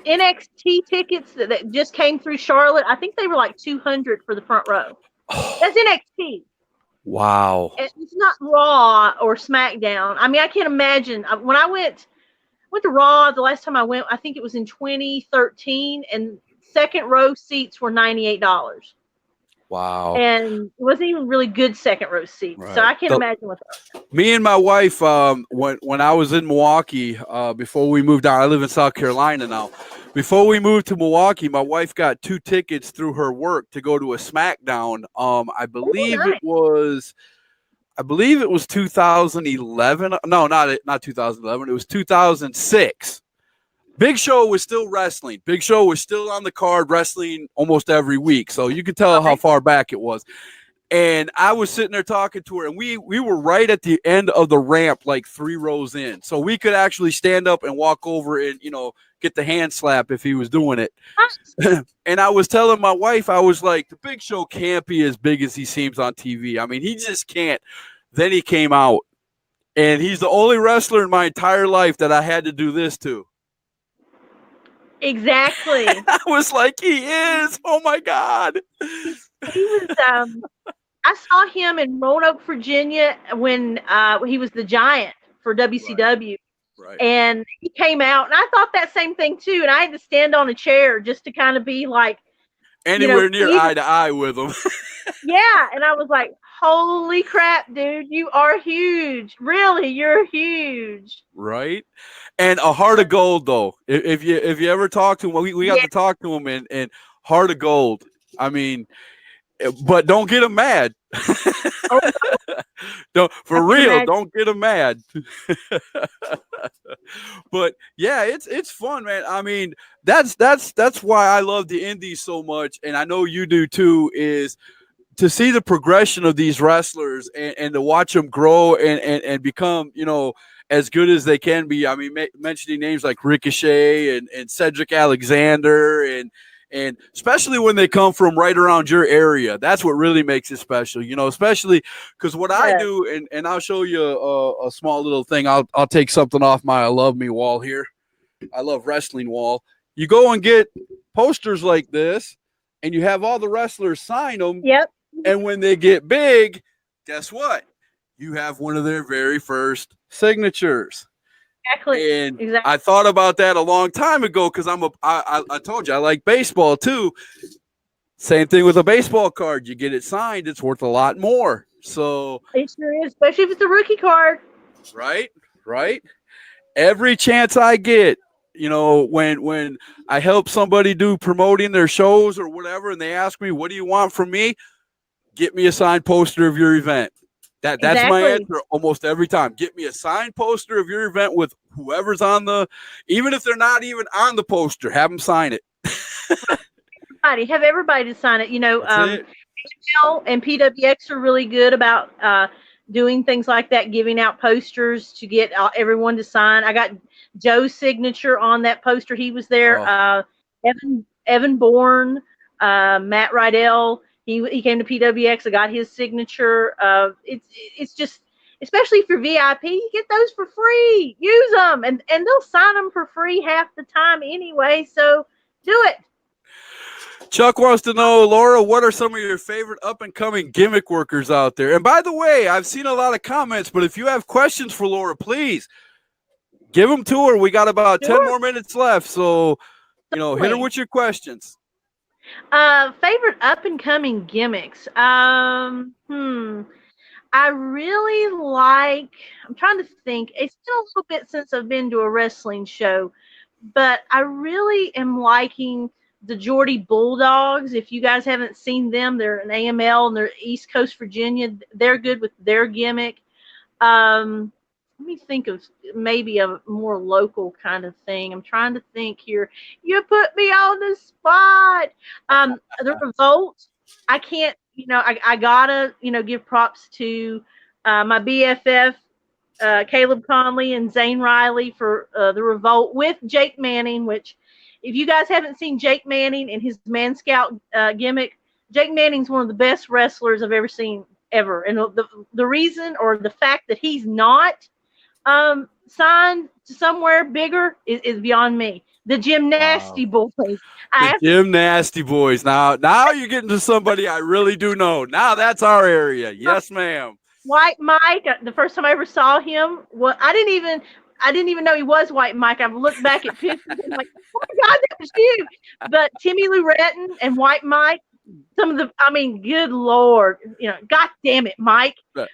NXT tickets that just came through Charlotte, I think they were like $200 for the front row. That's NXT. Wow. It's not Raw or SmackDown. I mean, I can't imagine. When I went to Raw the last time I went, I think it was in 2013, and second row seats were $98. Wow. And it wasn't even really good second row seats. Right. So I can't imagine what those. Me and my wife, when I was in Milwaukee, before we moved out, I live in South Carolina now. Before we moved to Milwaukee, my wife got 2 tickets through her work to go to a SmackDown. I believe nice. it was 2011. No, not 2011. It was 2006. Big Show was still wrestling. Big Show was still on the card, wrestling almost every week. So you could tell how far back it was. And I was sitting there talking to her, and we were right at the end of the ramp, like 3 rows in. So we could actually stand up and walk over and, get the hand slap if he was doing it. And I was telling my wife, I was like, the Big Show can't be as big as he seems on TV. I mean, he just can't. Then he came out, and he's the only wrestler in my entire life that I had to do this to. Exactly. I was like, he is. Oh my God. He was. I saw him in Roanoke, Virginia, when he was the Giant for WCW. Right. And he came out, and I thought that same thing too. And I had to stand on a chair just to kind of be like anywhere near eye to eye with him. Yeah, and I was like, "Holy crap, dude! You are huge. Really, you're huge." Right. And a heart of gold, though. If you ever talk to him, we got to talk to him, and heart of gold. I mean, but don't get him mad. Don't get him mad. But yeah, it's fun, man. I mean, that's why I love the indies so much, and I know you do too, is to see the progression of these wrestlers and to watch them grow and become, as good as they can be. I mean, mentioning names like Ricochet and Cedric Alexander, and especially when they come from right around your area, that's what really makes it special, especially because what I do, and I'll show you a small little thing. I'll take something off my I Love Me wall here. I Love Wrestling wall. You go and get posters like this, and you have all the wrestlers sign them. Yep. And when they get big, guess what? You have one of their very first signatures. Exactly. And I thought about that a long time ago because I told you I like baseball too. Same thing with a baseball card. You get it signed, it's worth a lot more. So it sure is, especially if it's a rookie card. Right. Every chance I get, when I help somebody do promoting their shows or whatever, and they ask me, "What do you want from me?" Get me a signed poster of your event. That's my answer almost every time. Get me a signed poster of your event with whoever's even if they're not even on the poster, have them sign it. Have everybody to sign it. HL and PWX are really good about doing things like that, giving out posters to get everyone to sign. I got Joe's signature on that poster. He was there. Evan Bourne, Matt Rydell. He came to PWX. I got his signature. It's just, especially if you're VIP, you get those for free. Use them, and they'll sign them for free half the time anyway. So do it. Chuck wants to know, Laura, what are some of your favorite up-and-coming gimmick workers out there? And by the way, I've seen a lot of comments, but if you have questions for Laura, please give them to her. We got about 10 more minutes left, so hit her with your questions. Favorite up-and-coming gimmicks? I really like, I'm trying to think. It's been a little bit since I've been to a wrestling show, but I really am liking the Geordie Bulldogs. If you guys haven't seen them, they're an AML and they're East Coast Virginia. They're good with their gimmick. Let me think of maybe a more local kind of thing. I'm trying to think here. You put me on the spot. The Revolt. I can't. I gotta. Give props to my BFF Caleb Conley and Zane Riley for the Revolt with Jake Manning. Which, if you guys haven't seen Jake Manning and his Man Scout gimmick, Jake Manning's one of the best wrestlers I've ever seen ever. And the reason or the fact that he's not signed to somewhere bigger is beyond me. The Gymnasty Boys. The Gymnasty Boys. Now you're getting to somebody I really do know. Now that's our area. Yes, ma'am. White Mike. The first time I ever saw him, I didn't even know he was White Mike. I've looked back at pictures and I'm like, oh my God, that was you. But Timmy Lou Retton and White Mike, good Lord, God damn it, Mike. If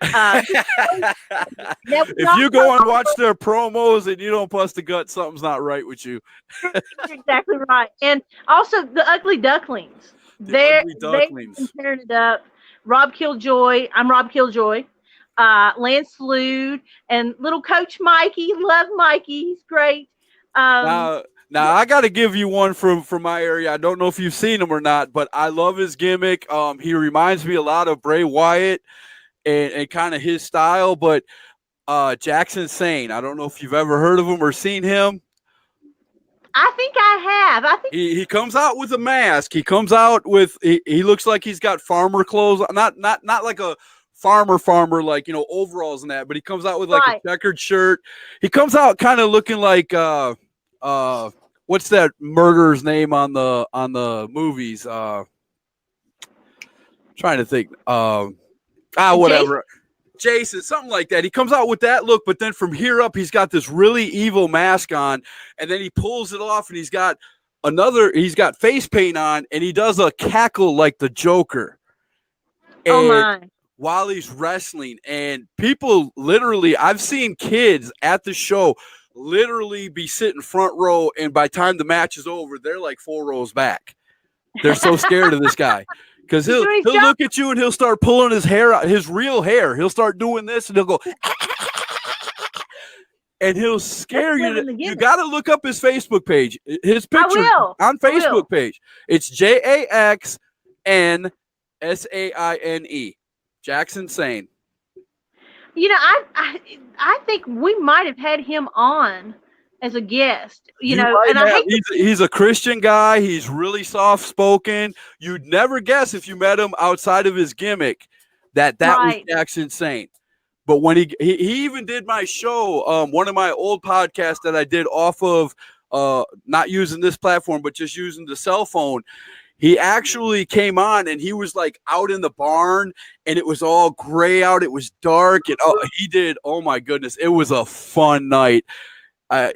you go and watch their promos and you don't bust a gut, something's not right with you. You're exactly right. And also the Ugly Ducklings. They've been tearing it up. Rob Killjoy. I'm Rob Killjoy. Lance Lude and little Coach Mikey. Love Mikey. He's great. Now I got to give you one from my area. I don't know if you've seen him or not, but I love his gimmick. He reminds me a lot of Bray Wyatt and kind of his style, but Jackson Sane. I don't know if you've ever heard of him or seen him. I think I have. I think he comes out with a mask. He comes out with he looks like he's got farmer clothes. Not like a farmer like overalls and that, but he comes out with like a checkered shirt. He comes out kind of looking like what's that murderer's name on the movies? Trying to think. Whatever. Jason, something like that. He comes out with that look, but then from here up, he's got this really evil mask on, and then he pulls it off, and he's got face paint on, and he does a cackle like the Joker. And while he's wrestling, and people literally, I've seen kids at the show literally be sitting front row, and by the time the match is over, they're like 4 rows back. They're so scared of this guy. Because he'll look at you and he'll start pulling his hair out, his real hair. He'll start doing this and he'll go, and he'll scare you. You got to look up his Facebook page. His picture on Facebook page. It's JAXNSAINE. Jackson Sane. I think we might have had him on as a guest, he's a Christian guy. He's really soft spoken. You'd never guess if you met him outside of his gimmick that was Jackson Sane. But when he even did my show, one of my old podcasts that I did off of not using this platform, but just using the cell phone, he actually came on and he was like out in the barn and it was all gray out. It was dark. And oh my goodness, it was a fun night.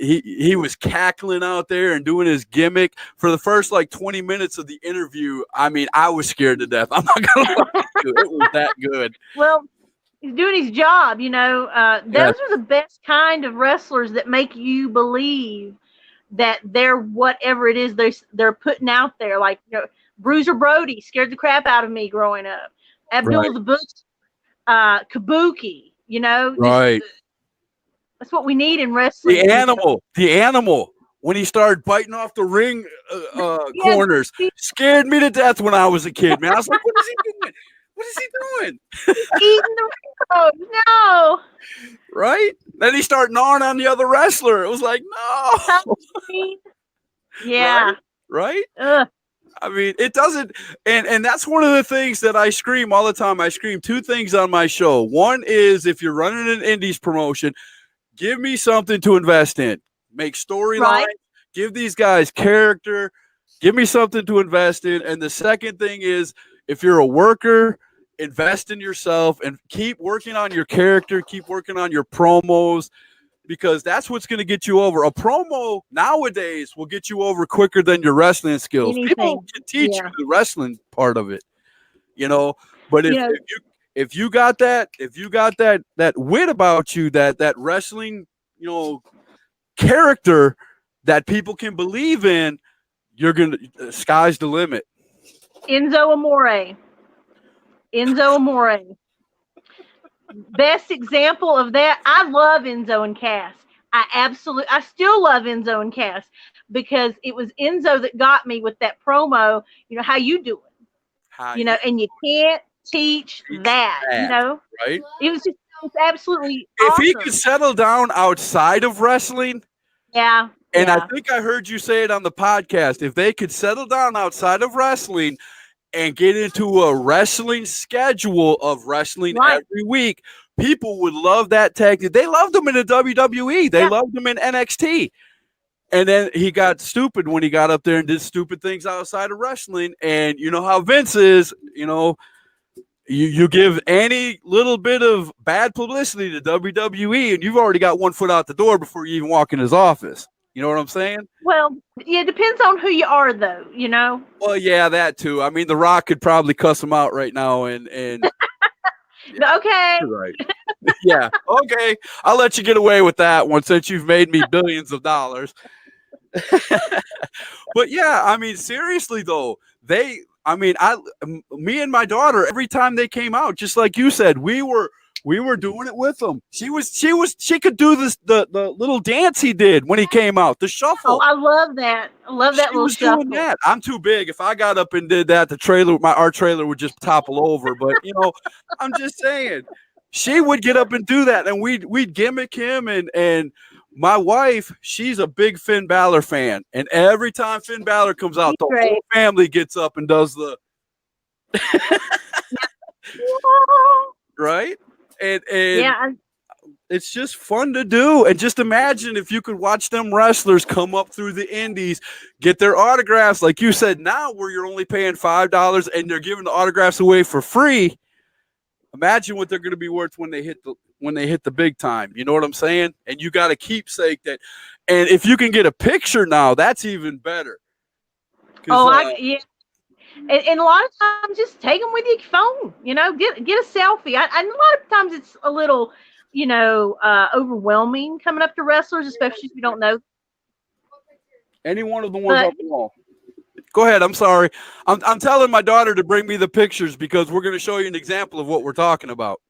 He was cackling out there and doing his gimmick for the first like 20 minutes of the interview. I mean, I was scared to death. I'm not gonna lie to you. It was that good. Well, he's doing his job. Those are the best kind of wrestlers that make you believe that they're whatever it is they're putting out there. Like Bruiser Brody scared the crap out of me growing up. Abdul the Butcher, Kabuki. Right. That's what we need in wrestling. The animal, when he started biting off the ring corners, scared me to death when I was a kid, man. I was like, what is he doing? What is he doing? Eating the ring. No. Right? Then he started gnawing on the other wrestler. It was like, no. Yeah. Right? I mean, it doesn't, and that's one of the things that I scream all the time. I scream 2 things on my show. One is if you're running an indies promotion, give me something to invest in. Make storylines. Give these guys character. Give me something to invest in. And the second thing is, if you're a worker, invest in yourself and keep working on your character. Keep working on your promos, because that's what's going to get you over. A promo nowadays will get you over quicker than your wrestling skills. People can teach you the wrestling part of it, But if you got that wit about you, that wrestling, character that people can believe in, sky's the limit. Enzo Amore. best example of that, I love Enzo and Cass. I still love Enzo and Cass because it was Enzo that got me with that promo. How you doing? How you And you can't teach teach that. that, right? It was absolutely If he could awesome. settle down outside of wrestling, Yeah, and I yeah, think I heard you say it on the podcast, if they could settle down outside of wrestling and get into a wrestling schedule of wrestling right. every week, people would love that tag team. They loved them in the WWE. They Yeah. loved them in NXT. And then he got stupid when he got up there and did stupid things outside of wrestling. And you know how Vince is, you give any little bit of bad publicity to WWE, and you've already got one foot out the door before you even walk in his office. You know what I'm saying? Well, yeah, it depends on who you are, though. Well, yeah, that too. I mean, The Rock could probably cuss him out right now, and Okay. you're right. Yeah, okay. I'll let you get away with that one since you've made me billions of dollars. But yeah, I mean, seriously though, me and my daughter, every time they came out, just like you said, we were doing it with them. She could do the little dance he did when he came out, the Oh, shuffle. I love that. I love that She little was shuffle. doing that. I'm too big. If I got up and did that, our trailer would just topple over. But I'm just saying, she would get up and do that, and we'd gimmick him. And my wife, she's a big Finn Balor fan, and every time Finn Balor comes out, He's the great. whole family gets up and does the right. And Yeah, it's just fun to do. And just imagine if you could watch them wrestlers come up through the indies, get their autographs, like you said, now where you're only paying $5 and they're giving the autographs away for free. Imagine what they're going to be worth when they hit the big time. You know what I'm saying? And you got a keepsake that, and if you can get a picture now, that's even better. yeah. And a lot of times, just take them with your phone. Get a selfie. And a lot of times, it's a little, overwhelming coming up to wrestlers, especially if you don't know. Any one of the ones up the wall. Go ahead. I'm sorry. I'm telling my daughter to bring me the pictures because we're going to show you an example of what we're talking about.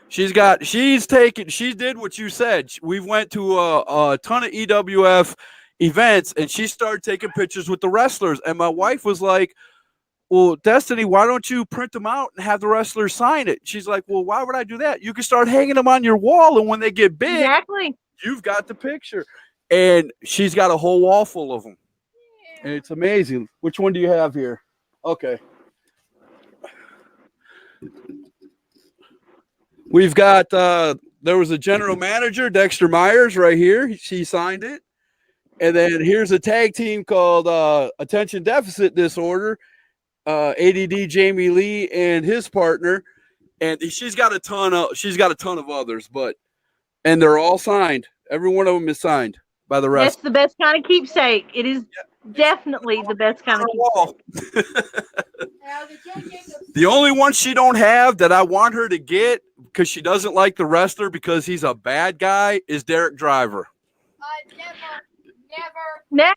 She did what you said. We went to a ton of EWF events, and she started taking pictures with the wrestlers. And my wife was like, well, Destiny, why don't you print them out and have the wrestlers sign it? She's like, well, why would I do that? You can start hanging them on your wall, and when they get big, Exactly. you've got the picture. And she's got a whole wall full of them. And it's amazing. Which one do you have here? Okay. We've got, there was a general manager, Dexter Myers, right here. She signed it. And then here's a tag team called Attention Deficit Disorder, ADD Jamie Lee and his partner. And she's got a ton of others, and they're all signed. Every one of them is signed by the rest. That's the best kind of keepsake. It is definitely the best kind of keepsake. The only one she don't have that I want her to get because she doesn't like the wrestler because he's a bad guy is Derek Driver. Never.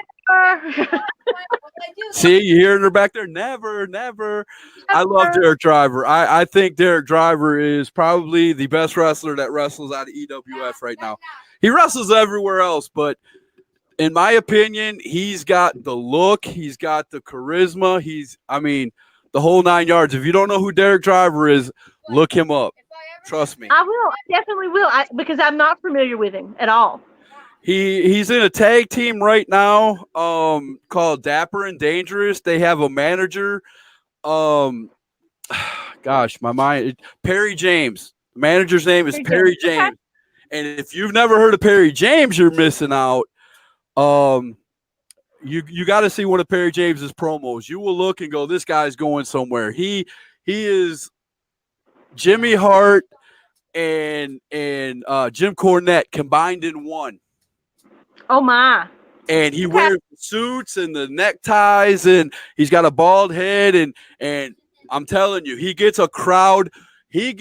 See, you hearing her back there? Never. I love Derek Driver. I think Derek Driver is probably the best wrestler that wrestles out of EWF right now. He wrestles everywhere else, but in my opinion, he's got the look, he's got the charisma, the whole 9 yards. If you don't know who Derek Driver is, look him up. Trust me. I will. I definitely will. Because I'm not familiar with him at all. He's in a tag team right now called Dapper and Dangerous. They have a manager. Gosh, my mind. Perry James. The manager's name is Perry James. Okay. And if you've never heard of Perry James, you're missing out. You got to see one of Perry James's promos. You will look and go, this guy's going somewhere. He is Jimmy Hart and Jim Cornette combined in one. Oh my. And he wears the suits and the neckties, and he's got a bald head, and I'm telling you, he gets crowd heat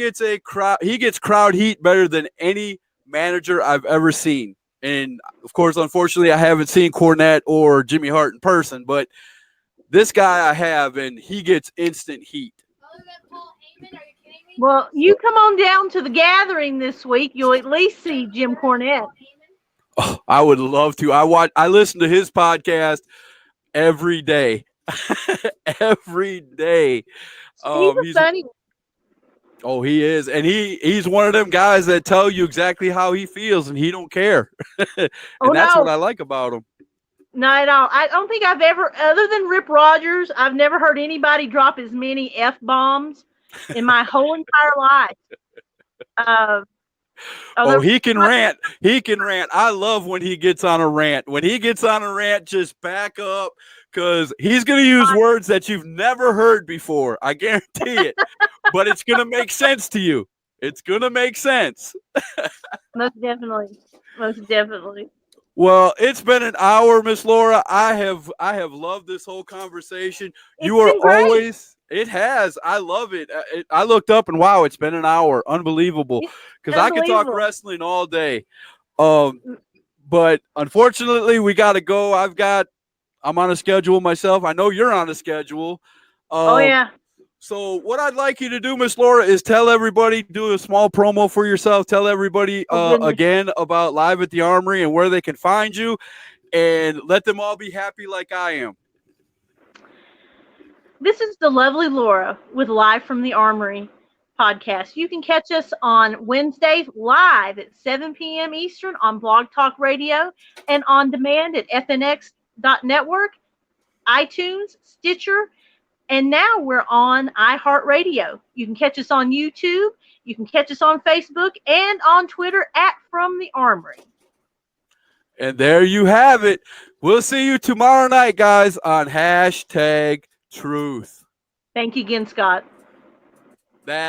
better than any manager I've ever seen. And of course, unfortunately, I haven't seen Cornette or Jimmy Hart in person, but this guy I have, and he gets instant heat. Other than Paul Heyman, are you Well, you come on down to the gathering this week. You'll at least see Jim Cornette. Oh, I would love to. I listen to his podcast every day. Every day. He's a funny. Oh, he is. And he's one of them guys that tell you exactly how he feels and he don't care. And that's what I like about him. Not at all. I don't think I've ever, other than Rip Rogers, I've never heard anybody drop as many F-bombs in my whole entire life. Oh, he can rant. He can rant. I love when he gets on a rant. When he gets on a rant, just back up because he's going to use words that you've never heard before. I guarantee it. But it's going to make sense to you. It's going to make sense. Most definitely. Most definitely. Well, it's been an hour, Miss Lora. I have loved this whole conversation. You are always. It has. I love it. I looked up and wow, it's been an hour. Unbelievable. Because I could talk wrestling all day. But unfortunately, we got to go. I'm on a schedule myself. I know you're on a schedule. Oh yeah. So what I'd like you to do, Miss Lora, is tell everybody, do a small promo for yourself. Tell everybody again about Live at the Armory and where they can find you, and let them all be happy like I am. This is the Lovely Lora with Live from the Armory podcast. You can catch us on Wednesdays live at 7 p.m. Eastern on Blog Talk Radio and on demand at fnx.network, iTunes, Stitcher, and now we're on iHeartRadio. You can catch us on YouTube. You can catch us on Facebook and on Twitter at From the Armory. And there you have it. We'll see you tomorrow night, guys, on #Truth. Thank you again, Scott.